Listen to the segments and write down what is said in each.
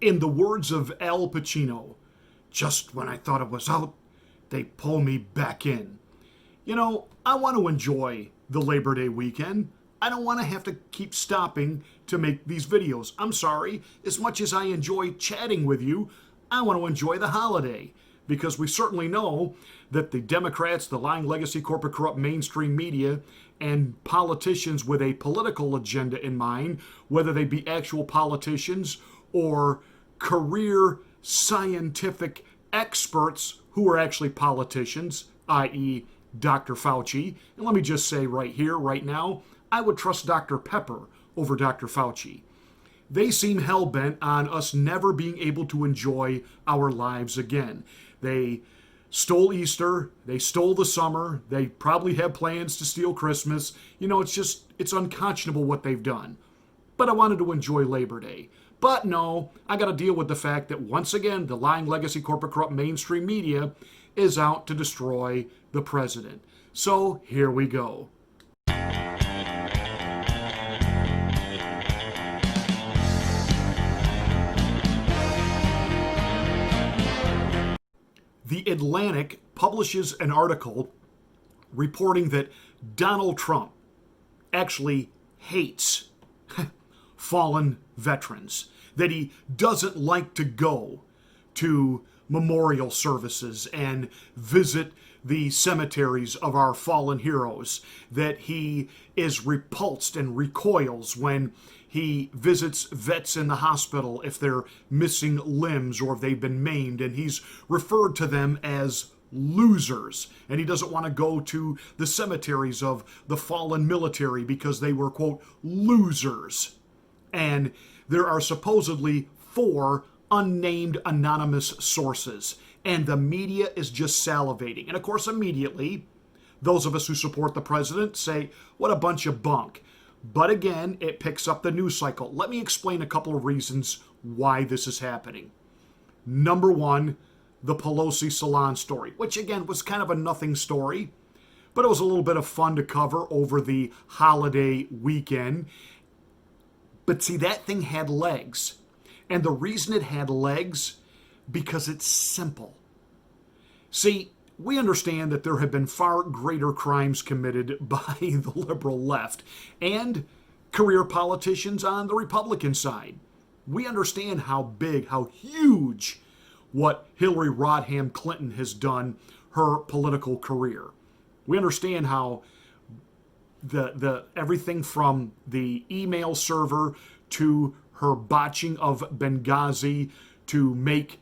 In the words of Al Pacino, just when I thought it was out, they pull me back in. I want to enjoy the Labor Day weekend. I don't want to have to keep stopping to make these videos. I'm sorry. As much as I enjoy chatting with you, I want to enjoy the holiday. Because we certainly know that the Democrats, the lying legacy, corporate, corrupt mainstream media, and politicians with a political agenda in mind, whether they be actual politicians or career scientific experts who are actually politicians, i.e., Dr. Fauci. And let me just say right here, right now, I would trust Dr. Pepper over Dr. Fauci. They seem hell-bent on us never being able to enjoy our lives again. They stole Easter, they stole the summer, they probably have plans to steal Christmas. It's unconscionable what they've done. But I wanted to enjoy Labor Day. But no, I got to deal with the fact that once again, the lying legacy, corporate, corrupt mainstream media is out to destroy the president. So here we go. The Atlantic publishes an article reporting that Donald Trump actually hates fallen veterans, that he doesn't like to go to memorial services and visit the cemeteries of our fallen heroes, that he is repulsed and recoils when he visits vets in the hospital if they're missing limbs or if they've been maimed, and he's referred to them as losers. And he doesn't want to go to the cemeteries of the fallen military because they were, quote, losers. And there are supposedly 4 unnamed anonymous sources. And the media is just salivating. And of course, immediately, those of us who support the president say, what a bunch of bunk. But again, it picks up the news cycle. Let me explain a couple of reasons why this is happening. Number 1, the Pelosi salon story, which again was kind of a nothing story, but it was a little bit of fun to cover over the holiday weekend. But see, that thing had legs. And the reason it had legs, because it's simple. See, we understand that there have been far greater crimes committed by the liberal left and career politicians on the Republican side. We understand how big, how huge what Hillary Rodham Clinton has done her political career. We understand how the everything from the email server to her botching of Benghazi to make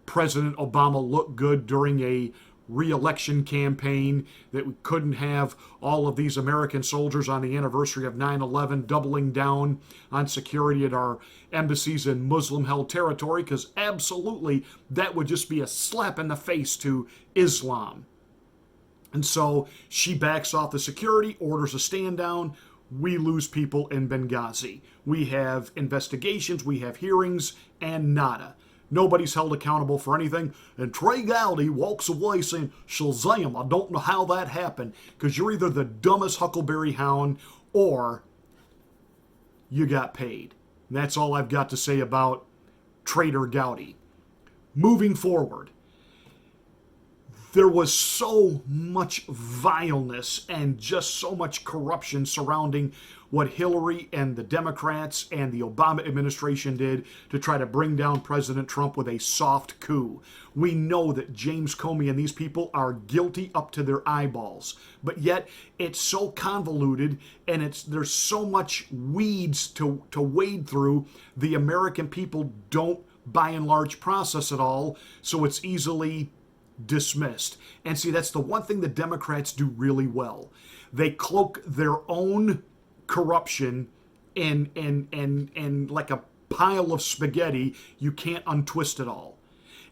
President Obama look good during a re-election campaign, that we couldn't have all of these American soldiers on the anniversary of 9/11 doubling down on security at our embassies in Muslim-held territory, because absolutely that would just be a slap in the face to Islam. And so she backs off the security, orders a stand down. We lose people in Benghazi. We have investigations, we have hearings, and nada. Nobody's held accountable for anything. And Trey Gowdy walks away saying, Shazam, I don't know how that happened. Because you're either the dumbest Huckleberry Hound or you got paid. And that's all I've got to say about Trader Gowdy. Moving forward, there was so much vileness and just so much corruption surrounding what Hillary and the Democrats and the Obama administration did to try to bring down President Trump with a soft coup. We know that James Comey and these people are guilty up to their eyeballs, but yet it's so convoluted and there's so much weeds to wade through. The American people don't, by and large, process it all, so it's easily dismissed. And see, that's the one thing the Democrats do really well. They cloak their own corruption in like a pile of spaghetti. You can't untwist it all.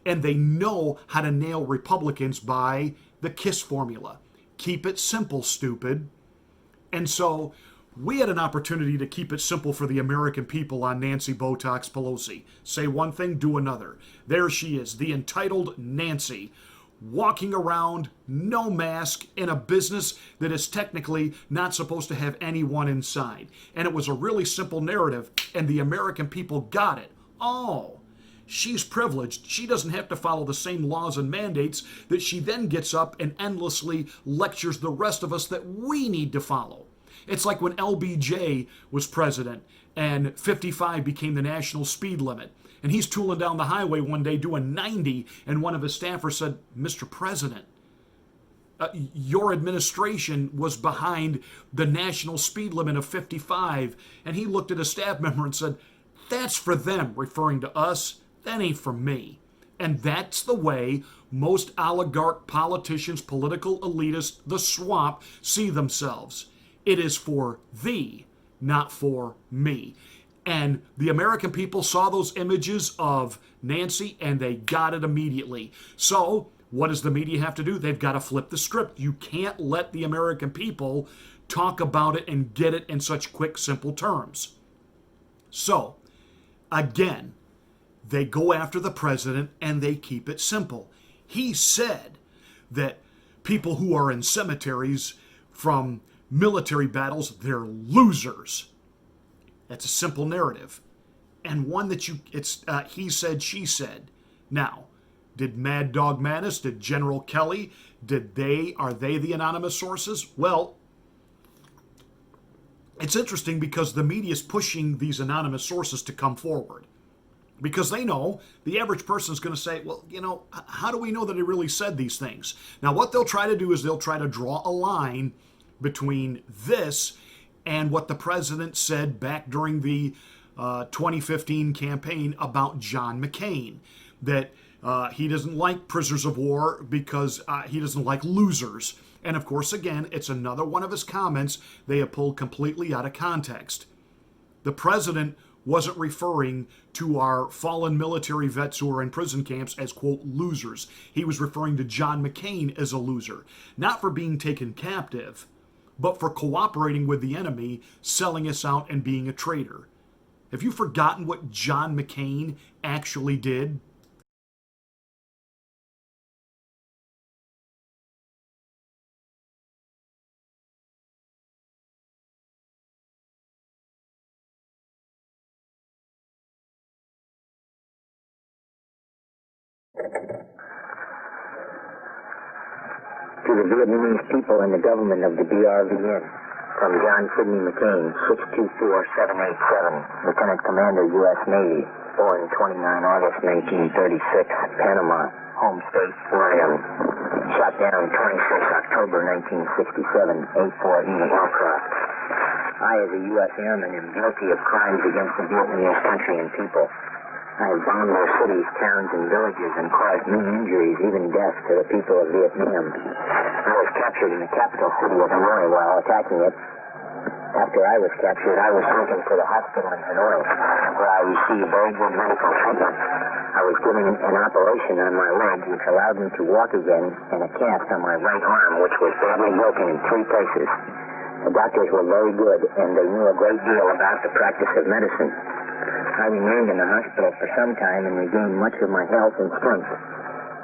And they know how to nail Republicans by the KISS formula. Keep it simple, stupid. And so we had an opportunity to keep it simple for the American people on Nancy Botox Pelosi. Say one thing, do another. There she is, the entitled Nancy, walking around, no mask, in a business that is technically not supposed to have anyone inside. And it was a really simple narrative, and the American people got it. Oh, She's privileged. She doesn't have to follow the same laws and mandates that she then gets up and endlessly lectures the rest of us that we need to follow. It's like when LBJ was president and 55 became the national speed limit. And he's tooling down the highway one day doing 90, and one of his staffers said, "Mr. President, your administration was behind the national speed limit of 55. And he looked at a staff member and said, "That's for them," referring to us. "That ain't for me." And that's the way most oligarch politicians, political elitists, the swamp, see themselves. It is for thee, not for me. And the American people saw those images of Nancy and they got it immediately. So what does the media have to do? They've got to flip the script. You can't let the American people talk about it and get it in such quick, simple terms. So, again, they go after the president and they keep it simple. He said that people who are in cemeteries from military battles, they're losers. That's a simple narrative. And one that he said, she said. Now, did Mad Dog Mattis, did General Kelly, are they the anonymous sources? Well, it's interesting because the media is pushing these anonymous sources to come forward. Because they know the average person is going to say, well, how do we know that he really said these things? Now, what they'll try to do is they'll try to draw a line between this and what the president said back during the 2015 campaign about John McCain, that he doesn't like prisoners of war because he doesn't like losers. And of course, again, it's another one of his comments they have pulled completely out of context. The president wasn't referring to our fallen military vets who are in prison camps as, quote, losers. He was referring to John McCain as a loser, not for being taken captive, but for cooperating with the enemy, selling us out, and being a traitor. Have you forgotten what John McCain actually did? To the Vietnamese people and the government of the BRVN, from John Sidney McCain, 624787, Lieutenant Commander, U.S. Navy, born 29 August 1936, Panama, home state, Florida. Shot down 26 October 1967, A4E aircraft. I, as a U.S. Airman, am guilty of crimes against the Vietnamese country and people. I have bombed their cities, towns, and villages and caused many injuries, even death, to the people of Vietnam. I was captured in the capital city of Hanoi while attacking it. After I was captured, I was taken to the hospital in Hanoi, where I received very good medical treatment. I was given an operation on my leg, which allowed me to walk again, and a cast on my right arm, which was badly broken in 3 places. The doctors were very good, and they knew a great deal about the practice of medicine. I remained in the hospital for some time and regained much of my health and strength.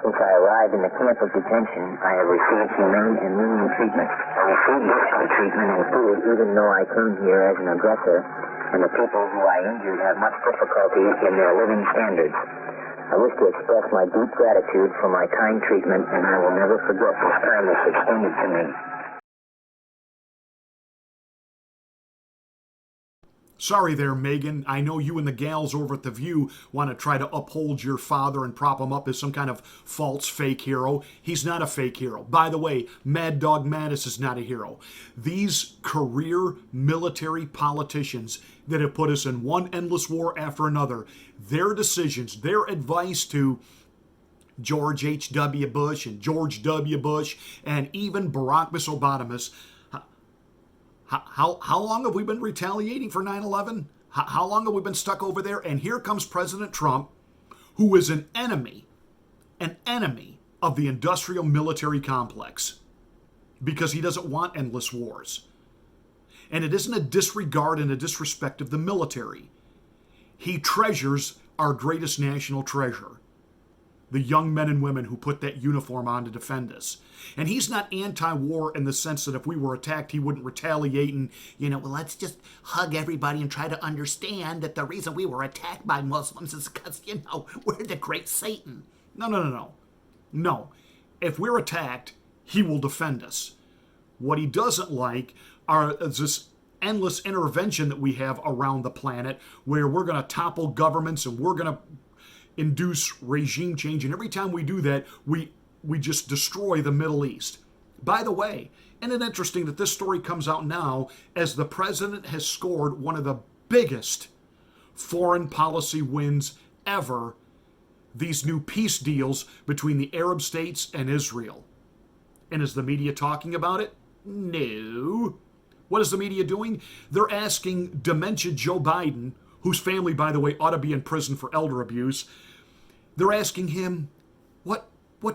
Since I arrived in the camp of detention, I have received humane and lenient treatment. I received difficult treatment and food even though I came here as an aggressor, and the people who I injured have much difficulty in their living standards. I wish to express my deep gratitude for my kind treatment, and I will never forget this kindness extended to me. Sorry there, Megan. I know you and the gals over at The View want to try to uphold your father and prop him up as some kind of false fake hero. He's not a fake hero. By the way, Mad Dog Mattis is not a hero. These career military politicians that have put us in one endless war after another, their decisions, their advice to George H.W. Bush and George W. Bush and even Barack Obama. How long have we been retaliating for 9/11? How long have we been stuck over there? And here comes President Trump, who is an enemy of the industrial military complex, because he doesn't want endless wars. And it isn't a disregard and a disrespect of the military. He treasures our greatest national treasure. the young men and women who put that uniform on to defend us. And he's not anti-war in the sense that if we were attacked, he wouldn't retaliate and, well, let's just hug everybody and try to understand that the reason we were attacked by Muslims is because, we're the great Satan. No, no, no, no. No. If we're attacked, he will defend us. What he doesn't like is this endless intervention that we have around the planet where we're going to topple governments and we're going to induce regime change. And every time we do that, we just destroy the Middle East. By the way, isn't it interesting that this story comes out now as the president has scored one of the biggest foreign policy wins ever, these new peace deals between the Arab states and Israel. And is the media talking about it? No. What is the media doing? They're asking dementia Joe Biden, whose family, by the way, ought to be in prison for elder abuse. They're asking him, what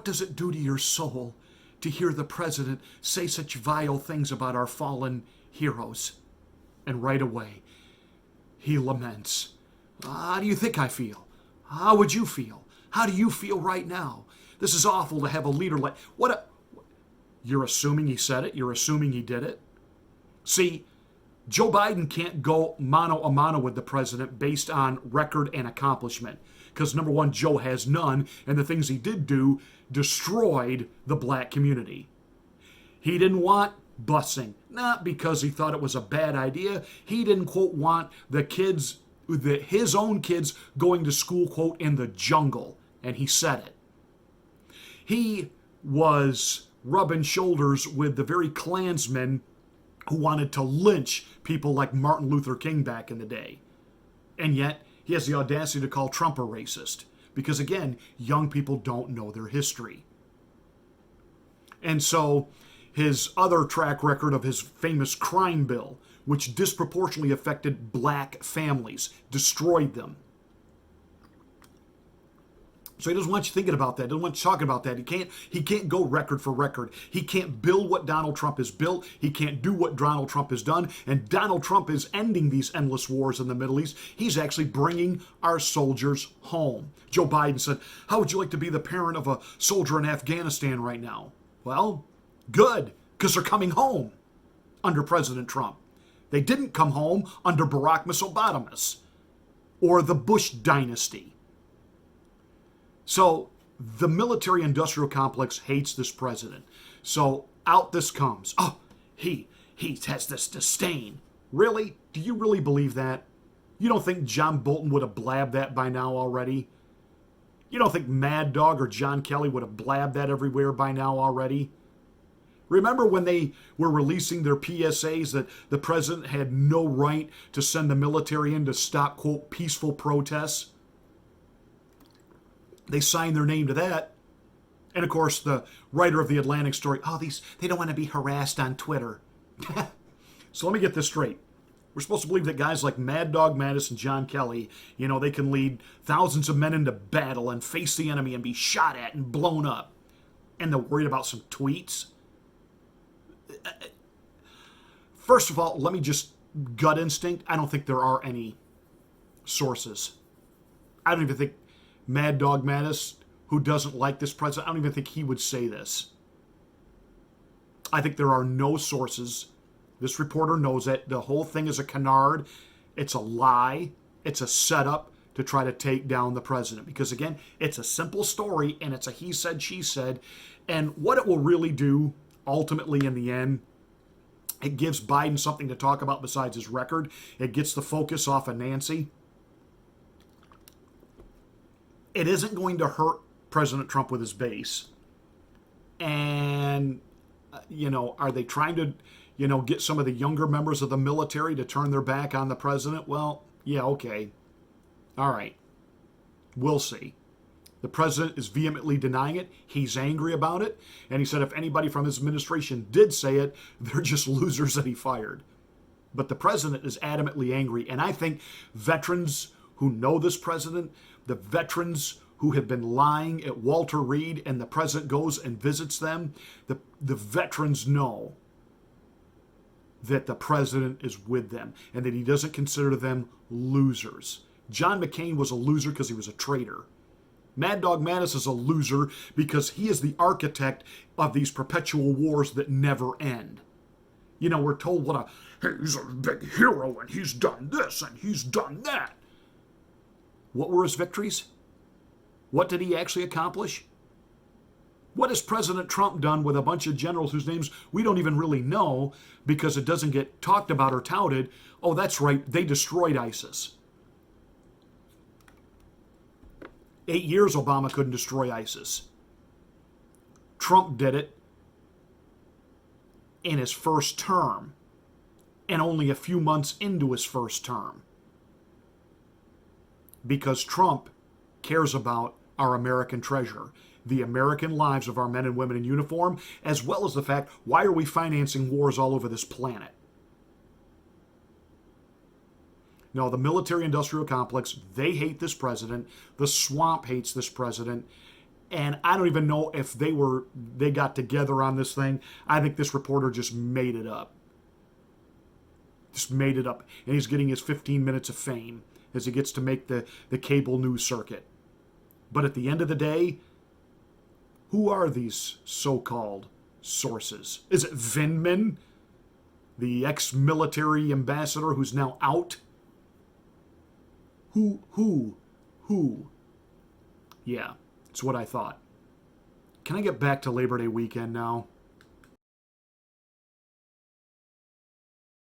does it do to your soul to hear the president say such vile things about our fallen heroes? And right away, he laments. How do you think I feel? How would you feel? How do you feel right now? This is awful to have a leader like... You're assuming he said it? You're assuming he did it? See, Joe Biden can't go mano a mano with the president based on record and accomplishment. Because number one, Joe has none, and the things he did do destroyed the black community. He didn't want busing, not because he thought it was a bad idea. He didn't, quote, want the kids, his own kids, going to school, quote, in the jungle, and he said it. He was rubbing shoulders with the very Klansmen who wanted to lynch people like Martin Luther King back in the day. And yet, he has the audacity to call Trump a racist. Because again, young people don't know their history. And so, his other track record of his famous crime bill, which disproportionately affected black families, destroyed them. So he doesn't want you thinking about that. Doesn't want you talking about that. He can't go record for record. He can't build what Donald Trump has built. He can't do what Donald Trump has done. And Donald Trump is ending these endless wars in the Middle East. He's actually bringing our soldiers home. Joe Biden said, how would you like to be the parent of a soldier in Afghanistan right now? Well, good, because they're coming home under President Trump. They didn't come home under Barack Obama or the Bush dynasty. So the military-industrial complex hates this president. So out this comes. Oh, he has this disdain. Really? Do you really believe that? You don't think John Bolton would have blabbed that by now already? You don't think Mad Dog or John Kelly would have blabbed that everywhere by now already? Remember when they were releasing their PSAs that the president had no right to send the military in to stop, quote, peaceful protests? They signed their name to that. And of course, the writer of the Atlantic story, they don't want to be harassed on Twitter. So let me get this straight. We're supposed to believe that guys like Mad Dog Mattis and John Kelly, they can lead thousands of men into battle and face the enemy and be shot at and blown up. And they're worried about some tweets? First of all, let me just gut instinct. I don't think there are any sources. I don't even think Mad Dog Mattis, who doesn't like this president, I don't even think he would say this. I think there are no sources. This reporter knows it. The whole thing is a canard. It's a lie. It's a setup to try to take down the president. Because again, it's a simple story and it's a he said, she said. And what it will really do, ultimately in the end, it gives Biden something to talk about besides his record. It gets the focus off of Nancy. It isn't going to hurt President Trump with his base. And, are they trying to, get some of the younger members of the military to turn their back on the president? Well, yeah, okay. All right. We'll see. The president is vehemently denying it. He's angry about it. And he said if anybody from his administration did say it, they're just losers that he fired. But the president is adamantly angry. And I think veterans who know this president, the veterans who have been lying at Walter Reed, and the president goes and visits them, the veterans know that the president is with them and that he doesn't consider them losers. John McCain was a loser because he was a traitor. Mad Dog Mattis is a loser because he is the architect of these perpetual wars that never end. You know, we're told he's a big hero and he's done this and he's done that. What were his victories? What did he actually accomplish? What has President Trump done with a bunch of generals whose names we don't even really know because it doesn't get talked about or touted? Oh, that's right, they destroyed ISIS. 8 years Obama couldn't destroy ISIS. Trump did it in his first term and only a few months into his first term. Because Trump cares about our American treasure, the American lives of our men and women in uniform, as well as the fact, why are we financing wars all over this planet? No, the military-industrial complex, they hate this president. The swamp hates this president. And I don't even know if they got together on this thing. I think this reporter just made it up. Just made it up. And he's getting his 15 minutes of fame as he gets to make the cable news circuit. But at the end of the day, who are these so-called sources? Is it Vindman, the ex-military ambassador who's now out? Who? Yeah, it's what I thought. Can I get back to Labor Day weekend now?